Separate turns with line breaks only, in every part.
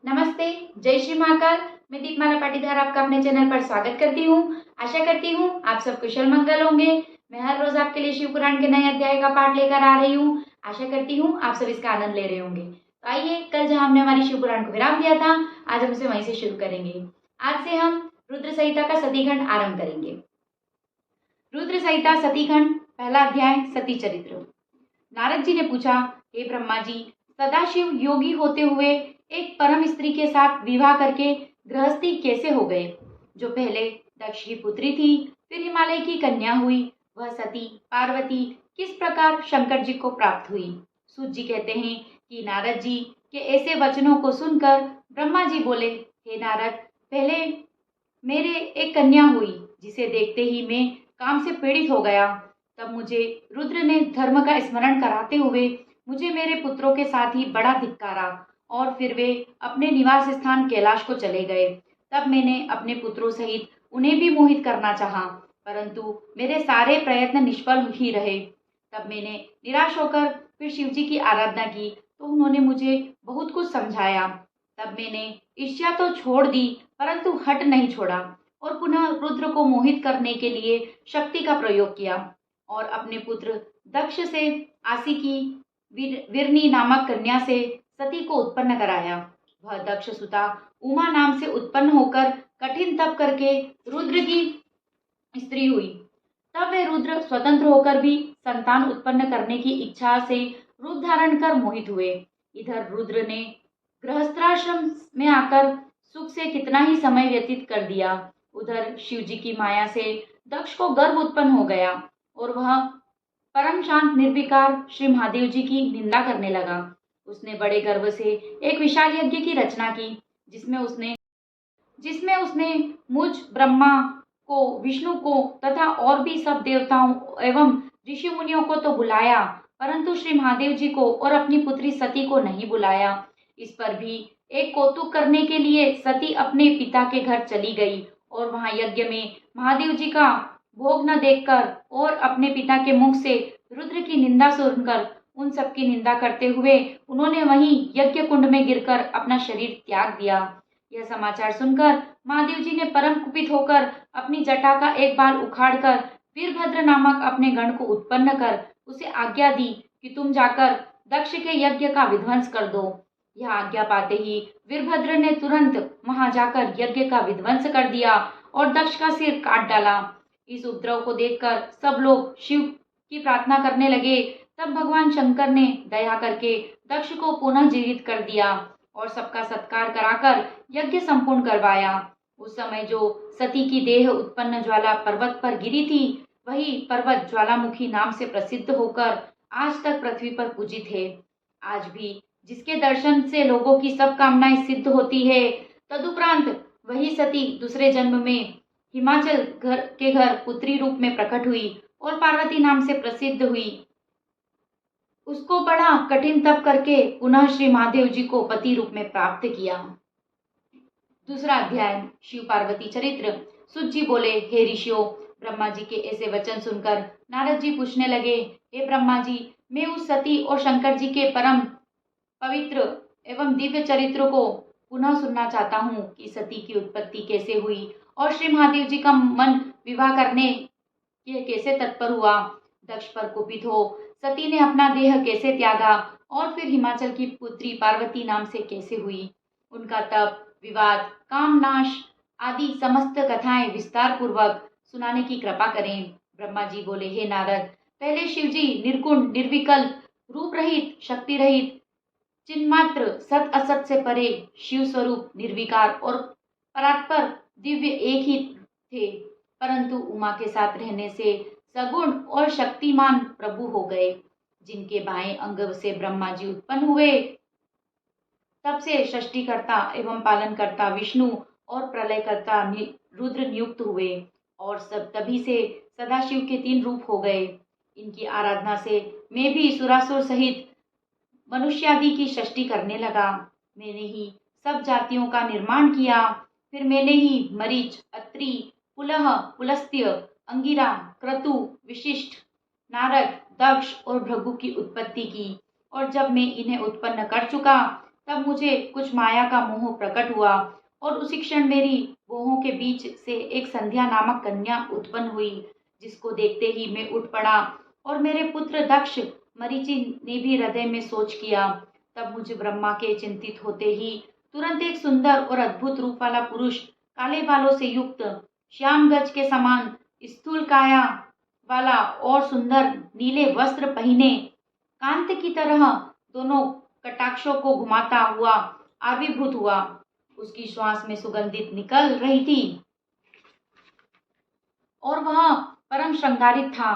नमस्ते, जय श्री महाकाल। मैं दीपमाला पाटीदार आपका अपने चैनल पर स्वागत करती हूँ। आशा करती हूँ आप सब कुशल मंगल होंगे। मैं हर रोज आपके लिए शिव पुराण के नए अध्याय का पाठ लेकर आ रही हूँ। आशा करती हूँ आप सब इसका आनंद ले रहे होंगे। तो आइए, कल जहाँ हमने हमारी शिव पुराण को विराम दिया था, आज हम उसे वहीं से शुरू करेंगे। आज से हम रुद्र संहिता का सतीखंड आरंभ करेंगे। रुद्र संहिता सतीखंड, पहला अध्याय, सती चरित्र। नारद जी ने पूछा, हे ब्रह्मा जी, सदाशिव योगी होते हुए एक परम स्त्री के साथ विवाह करके गृहस्थी कैसे हो गए? जो पहले दक्ष की पुत्री थी, फिर हिमालय की कन्या हुई, वह सती पार्वती किस प्रकार शंकर जी को प्राप्त हुई? सूत जी कहते हैं कि नारद जी के ऐसे वचनों को सुनकर ब्रह्मा जी बोले, हे नारद, पहले मेरे एक कन्या हुई, जिसे देखते ही मैं काम से पीड़ित हो गया। तब मुझे रुद्र ने धर्म का स्मरण कराते हुए मुझे मेरे पुत्रों के साथ ही बड़ा धिक्कारा और फिर वे अपने निवास स्थान कैलाश को चले गए। तब मैंने अपने पुत्रों सहित उन्हें भी मोहित करना चाहा, परंतु मेरे सारे प्रयत्न निष्फल ही रहे। तब मैंने निराश होकर फिर शिव जी की आराधना की, तो उन्होंने मुझे बहुत कुछ समझाया। तब मैंने ईर्ष्या तो छोड़ दी, परंतु हट नहीं छोड़ा और पुनः रुद्र को मोहित करने के लिए शक्ति का प्रयोग किया और अपने पुत्र दक्ष से आसी की विरनी नामक कन्या से सती को उत्पन्न कराया। वह दक्ष सुता उमा नाम से उत्पन्न होकर कठिन तप करके रुद्र की स्त्री हुई। तब वे रुद्र स्वतंत्र होकर भी संतान उत्पन्न करने की इच्छा से रूप धारण कर मोहित हुए। इधर रुद्र ने गृहस्थाश्रम में आकर सुख से कितना ही समय व्यतीत कर दिया, उधर शिव जी की माया से दक्ष को गर्व उत्पन्न हो गया और वह परम शांत निर्विकार श्री महादेव जी की निंदा करने लगा। उसने बड़े गर्व से एक विशाल यज्ञ की रचना की, जिसमें उसने मुझ ब्रह्मा को, विष्णु को तथा और भी सब देवताओं एवं ऋषि मुनियों को तो बुलाया, परंतु श्री महादेव जी को और अपनी पुत्री सती को नहीं बुलाया। इस पर भी एक कौतुक करने के लिए सती अपने पिता के घर चली गई और वहां यज्ञ में महादेव जी का भोग न देखकर और अपने पिता के मुख से रुद्र की निंदा सुनकर उन सब की निंदा करते हुए उन्होंने वहीं यज्ञ कुंड में गिरकर अपना शरीर त्याग दिया। यह समाचार सुनकर महादेव जी ने परम कुपित होकर अपनी जटा का एक बाल उखाड़कर वीरभद्र नामक अपने गण को उत्पन्न कर उसे आज्ञा दी कि तुम जाकर दक्ष के यज्ञ का विध्वंस कर दो। यह आज्ञा पाते ही वीरभद्र ने तुरंत वहां जाकर यज्ञ का विध्वंस कर दिया और दक्ष का सिर काट डाला। इस उपद्रव को देखकर सब लोग शिव की प्रार्थना करने लगे। तब भगवान शंकर ने दया करके दक्ष को पुनः जीवित कर दिया और सबका सत्कार कराकर यज्ञ संपूर्ण करवाया। उस समय जो सती की देह उत्पन्न ज्वाला पर्वत पर गिरी थी, वही पर्वत ज्वालामुखी नाम से प्रसिद्ध होकर आज तक पृथ्वी पर पूजित है। आज भी जिसके दर्शन से लोगों की सब कामनाएं सिद्ध होती है, तदुपरांत वही सती दूसरे जन्म में हिमाचल के घर पुत्री रूप में प्रकट हुई और पार्वती नाम से प्रसिद्ध हुई। उसको बड़ा कठिन तप करके पुनः श्री महादेव जी को पति रूप में प्राप्त किया। दूसरा अध्याय, शिव पार्वती चरित्र। सुत जी बोले, हे ऋषियों, ब्रह्मा जी के ऐसे वचन सुनकर नारद जी पूछने लगे, हे ब्रह्मा जी, मैं उस सती और शंकर जी के परम पवित्र एवं दिव्य चरित्र को पुनः सुनना चाहता हूँ कि सती की उत्पत्ति कैसे हुई और श्री महादेव जी का मन विवाह करने के कैसे तत्पर हुआ। दक्ष पर कुपित हो सती ने अपना देह कैसे त्यागा और फिर हिमाचल की पुत्री पार्वती नाम से कैसे हुई। उनका तप, विवाद, कामनाश आदि समस्त कथाएं विस्तार पूर्वक सुनाने की कृपा करें। ब्रह्मा जी बोले, हे नारद, पहले शिव जी निर्गुण, निर्विकल्प, रूप रहित, शक्ति रहित, चिन्मात्र, सत असत से परे, शिव स्वरूप, निर्विकार और परात्पर दिव्य एक ही थे, परंतु उमा के साथ रहने से सगुण और शक्तिमान प्रभु हो गए। जिनके बाएं अंग से ब्रह्मा जी उत्पन्न हुए, तब से सृष्टिकर्ता एवं पालनकर्ता विष्णु और प्रलयकर्ता रुद्र नियुक्त हुए और सब तभी से सदाशिव के 3 रूप हो गए। इनकी आराधना से मैं भी सुरासुर सहित मनुष्यादि की सृष्टि करने लगा। मैंने ही सब जातियों का निर्माण किया। फिर मैंने ही मरीच, अत्रि, पुलह, पुलस्त्य, अंगिरा, क्रतु, विशिष्ट, नारद, दक्ष और भृगु की उत्पत्ति की और जब मैं इन्हें उत्पन्न कर चुका, तब मुझे कुछ माया का मोह प्रकट हुआ और उसी क्षण मेरी भौहों के बीच से एक संध्या नामक कन्या उत्पन्न हुई, जिसको देखते ही मैं उठ पड़ा और मेरे पुत्र दक्ष मरीचि ने भी हृदय में सोच किया। तब मुझे ब्रह्मा के चिंतित होते ही तुरंत एक सुंदर और अद्भुत रूप वाला पुरुष, काले बालों से युक्त, श्याम गज के समान स्थूल काया वाला और सुंदर नीले वस्त्र पहने, कांत की तरह दोनों कटाक्षों को घुमाता हुआ आविर्भूत हुआ। उसकी श्वास में सुगंधित निकल रही थी और वह परम श्रृंगारित था।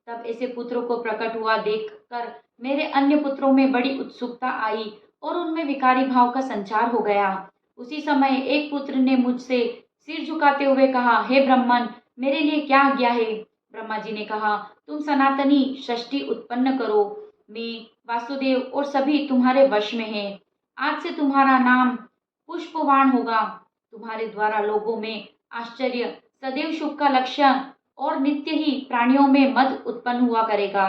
तब ऐसे पुत्रों को प्रकट हुआ देखकर मेरे अन्य पुत्रों में बड़ी उत्सुकता आई और उनमें विकारी भाव का संचार हो गया। उसी समय एक पुत्र ने मुझसे सिर झुकाते हुए कहा, हे ब्रह्मन, मेरे लिए क्या आज्ञा है? ब्रह्मा जी ने कहा, तुम सनातनी षष्ठी उत्पन्न करो। मैं, वासुदेव और सभी तुम्हारे वश में हैं। आज से तुम्हारा नाम पुष्पवाण होगा। तुम्हारे द्वारा लोगों में आश्चर्य, सदैव शुभ का लक्षण और नित्य ही प्राणियों में मद उत्पन्न हुआ करेगा।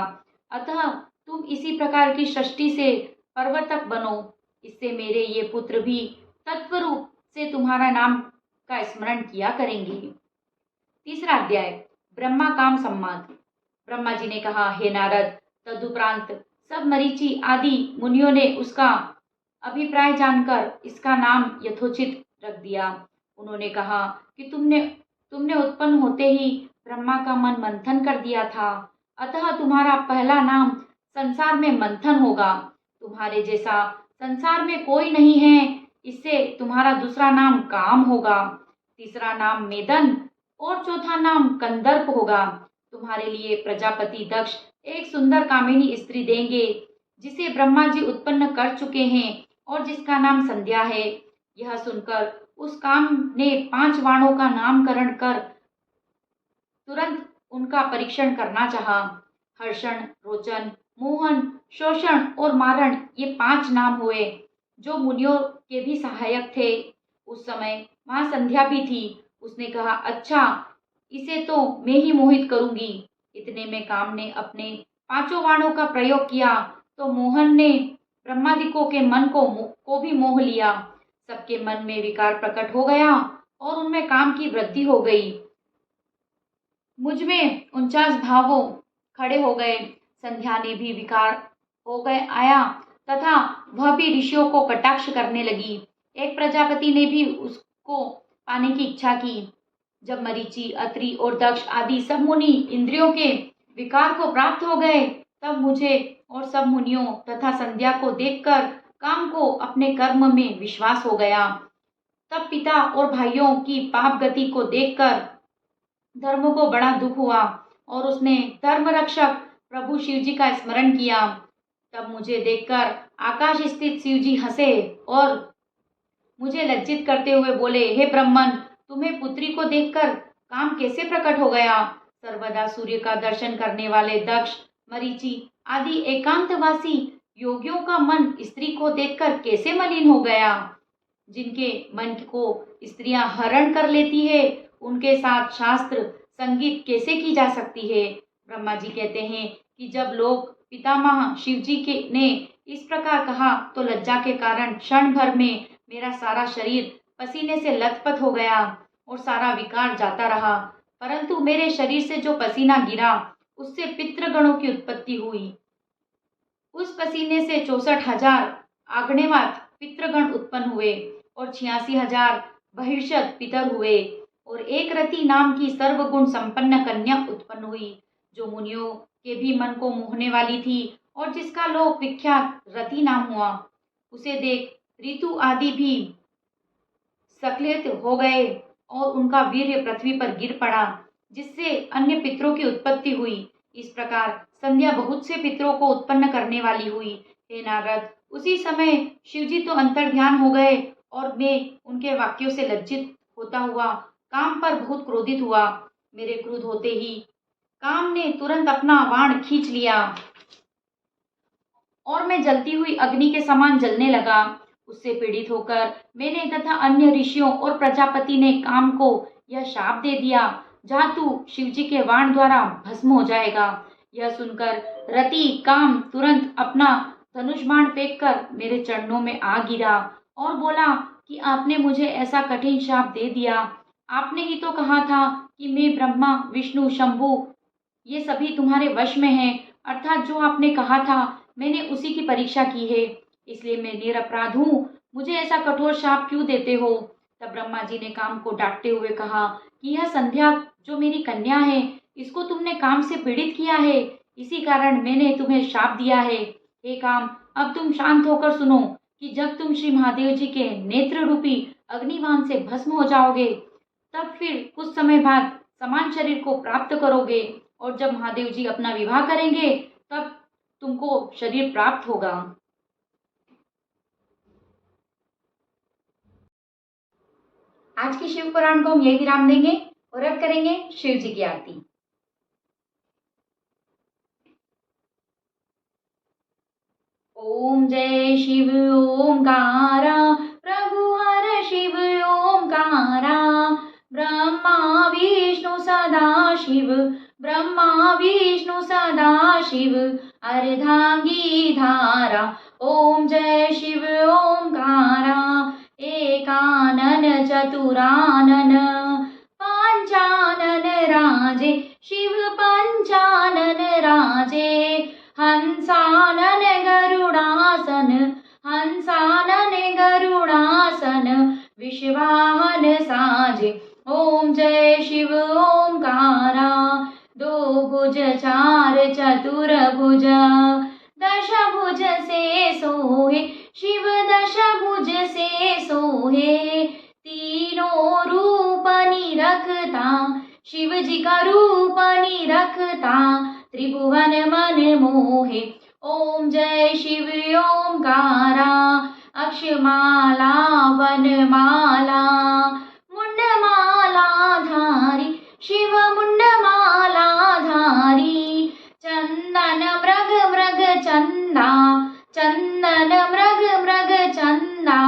अतः तुम इसी प्रकार की सृष्टि से प्रवर्तक बनो। इससे मेरे ये पुत्र भी तत्व रूप से तुम्हारा नाम का स्मरण किया करेंगे। तीसरा अध्याय, ब्रह्मा काम संवाद। ब्रह्मा जी ने कहा, हे नारद, तदुपरांत सब मरीचि आदि मुनियों ने उसका अभिप्राय जानकर इसका नाम यथोचित रख दिया। उन्होंने कहा कि तुमने उत्पन्न होते ही ब्रह्मा का मन मंथन कर दिया था, अतः तुम्हारा पहला नाम संसार में मंथन होगा। तुम्हारे जैसा संसार में कोई नहीं है, इससे तुम्हारा दूसरा नाम काम होगा, तीसरा नाम मेदन और चौथा नाम कंदर्प होगा। तुम्हारे लिए प्रजापति दक्ष एक सुंदर कामिनी स्त्री देंगे, जिसे ब्रह्मा जी उत्पन्न कर चुके हैं और जिसका नाम संध्या है। यह सुनकर उस काम ने 5 वाणों का नामकरण कर तुरंत उनका परीक्षण करना चाहा। हर्षण, रोचन, मोहन, शोषण और मारण, ये 5 नाम हुए जो मुनियों के भी सहायक थे। उस समय वहां संध्या भी थी। उसने कहा, अच्छा, इसे तो मैं ही मोहित करूंगी। इतने में काम ने अपने 5 वाणों का प्रयोग किया तो मोहन ने ब्रह्मादिकों के मन को भी मोह लिया। सबके मन में विकार प्रकट हो गया और उनमें काम की वृद्धि हो गई। मुझ में 49 भावों खड़े हो गए। संध्या ने भी विकार हो गए आया तथा वह भी ऋषियों को कटाक्ष करने लगी। एक प्रजापति ने भी उसको पाने की इच्छा की। जब मरीचि, अत्रि और दक्ष आदि सब मुनि इंद्रियों के विकार को प्राप्त हो गए, तब मुझे और सब मुनियों तथा संध्या को देखकर काम को अपने कर्म में विश्वास हो गया। तब पिता और भाइयों की पाप गति को देखकर धर्म को बड़ा दुख हुआ और उसने धर्म रक्षक प्रभु शिव जी का स्मरण किया। तब मुझे देखकर आकाश स्थित शिव जी हंसे और मुझे लज्जित करते हुए बोले, हे ब्रह्मन, तुम्हें पुत्री को देखकर काम कैसे प्रकट हो गया? सर्वदा सूर्य का दर्शन करने वाले दक्ष, मरीचि आदि एकांतवासी योगियों का मन स्त्री को देखकर कैसे मलिन हो गया? जिनके मन को स्त्रियां हरण कर लेती है, उनके साथ शास्त्र संगीत कैसे की जा सकती है? ब्रह्मा जी कहते हैं कि जब लोग पितामह शिव जी के ने इस प्रकार कहा तो लज्जा के कारण क्षण भर में मेरा सारा शरीर पसीने से लथपथ हो गया और सारा विकार जाता रहा। परंतु मेरे शरीर से जो पसीना गिरा, उससे पितृगणों की उत्पत्ति हुई। उस पसीने से 64,000 आग्नेवात पितृगण उत्पन्न हुए और 86,000 बहिर्षद पितर हुए और एक रति नाम की सर्वगुण संपन्न कन्या उत्पन्न हुई, जो मुनियों के भी मन को मोहने वाली थी और जिसका लोक विख्यात रति नाम हुआ। उसे देख ऋतु आदि भी सक्लेत हो गए और उनका वीर्य पृथ्वी पर गिर पड़ा, जिससे अन्य पितरों की उत्पत्ति हुई। इस प्रकार संध्या बहुत से पितरों को उत्पन्न करने वाली हुई। हे नारद, उसी समय शिवजी तो अंतर्ध्यान हो गए और मैं उनके वाक्यों से लज्जित होता हुआ काम पर बहुत क्रोधित हुआ। मेरे क्रोध होते ही काम ने तुरंत अपना बाण खींच लिया और मैं जलती हुई अग्नि के समान जलने लगा। उससे पीड़ित होकर मैंने तथा अन्य ऋषियों और प्रजापति ने काम को यह शाप दे दिया, जा तू शिवजी के बाण द्वारा भस्म हो जाएगा। यह सुनकर रति काम तुरंत अपना धनुष बाण फेंककर मेरे चरणों में आ गिरा और बोला कि आपने मुझे ऐसा कठिन शाप दे दिया। आपने ही तो कहा था कि मैं ब्रह्मा विष्णु शंभु ये सभी तुम्हारे वश में हैं, अर्थात जो आपने कहा था मैंने उसी की परीक्षा की है, इसलिए मैं निरपराध हूँ। मुझे ऐसा कठोर शाप क्यों देते हो? तब ब्रह्मा जी ने काम को डांटते हुए कहा कि यह संध्या जो मेरी कन्या है, इसको तुमने काम से पीड़ित किया है, इसी कारण मैंने तुम्हें शाप दिया है। हे काम, अब तुम शांत होकर सुनो कि जब तुम श्री महादेव जी के नेत्र रूपी अग्निबाण से भस्म हो जाओगे, तब फिर कुछ समय बाद समान शरीर को प्राप्त करोगे, और जब महादेव जी अपना विवाह करेंगे तब तुमको शरीर प्राप्त होगा। आज के शिव पुराण को हम यही विराम देंगे और अब करेंगे शिव जी की आरती। ओम जय शिव ओंकारा, प्रभु हर शिव ओंकारा, ब्रह्मा विष्णु सदा शिव, ब्रह्मा विष्णु सदा शिव, अर्धांगी धारा। ओम जय शिव ओंकारा, एकानन चतुरानन, पंचानन राजे, शिव पंचानन राजे, हंसानन गरुड़ासन, हंसानन गरुड़ासन, विश्वाहन साजे। ओम जय शिव ओंकारा, दो भुज चार चतुर भुज, दश भुज से सोहे, शिव दश भुज से सोहे, तीनों रूप निरखता, शिव जी का रूप निरखता, त्रिभुवन मन मोहे। ओम जय शिव ओंकारा, अक्षमाला वनमाला, मुंडमाला धारी, शिव मुंडमाला धारी, चंदन मृग मृग चंदा, चंदन मृग मृग चंदा,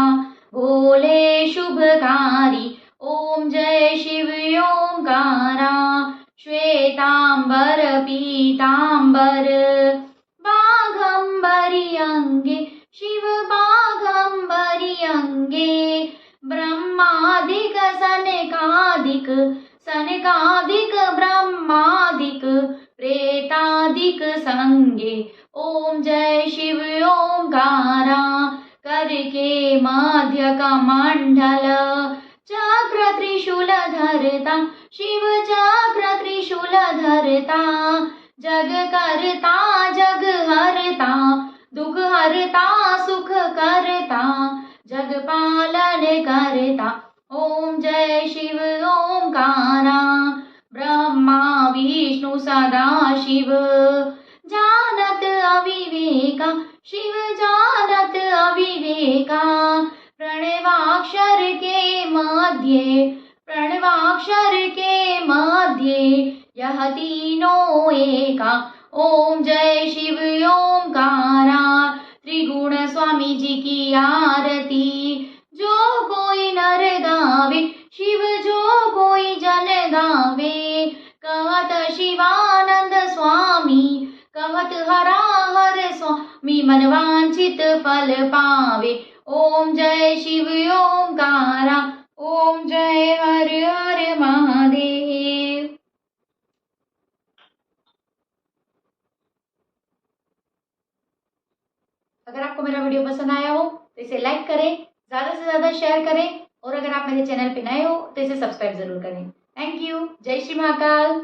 भोले शुभकारी। ओम जय शिव ओंकारा, श्वेतांबर पीतांबर, बाघंबरी अंगे, शिव बाघंबरी अंगे, ब्रह्मादिक सनकादिक, सनकादिक ब्रह्मादिक, प्रेतादिक संगे। ओम जय शिव ओंकारा, कर के मध्य कमंडल, चक्र त्रिशूल धरता, शिव चक्र त्रिशूल धरता, जग करता जग हरता, दुख हरता सुख करता, जग पालन करता। ओम जय शिव ओंकारा, ब्रह्मा विष्णु सदा शिव, जानत अविवेका, शिव जानत अविवेका, प्रणवाक्षर के मध्य, प्रणवाक्षर के मध्य, यह तीनों एका। ओम जय शिव ओंकारा, त्रिगुण स्वामी जी की आरती, जो कोई नर गावे, शिव जो कोई जन गावे, कहत शिवानंद स्वामी, कहत हरा हर स्वामी, मनवांछित फल पावे। ओम जय शिव ओंकारा, ओम जय हर हर महादेव। अगर आपको मेरा वीडियो पसंद आया हो तो इसे लाइक करें, ज़्यादा से ज़्यादा शेयर करें, और अगर आप मेरे चैनल पे नए हो तो इसे सब्सक्राइब जरूर करें। Thank you. जय श्री महाकाल।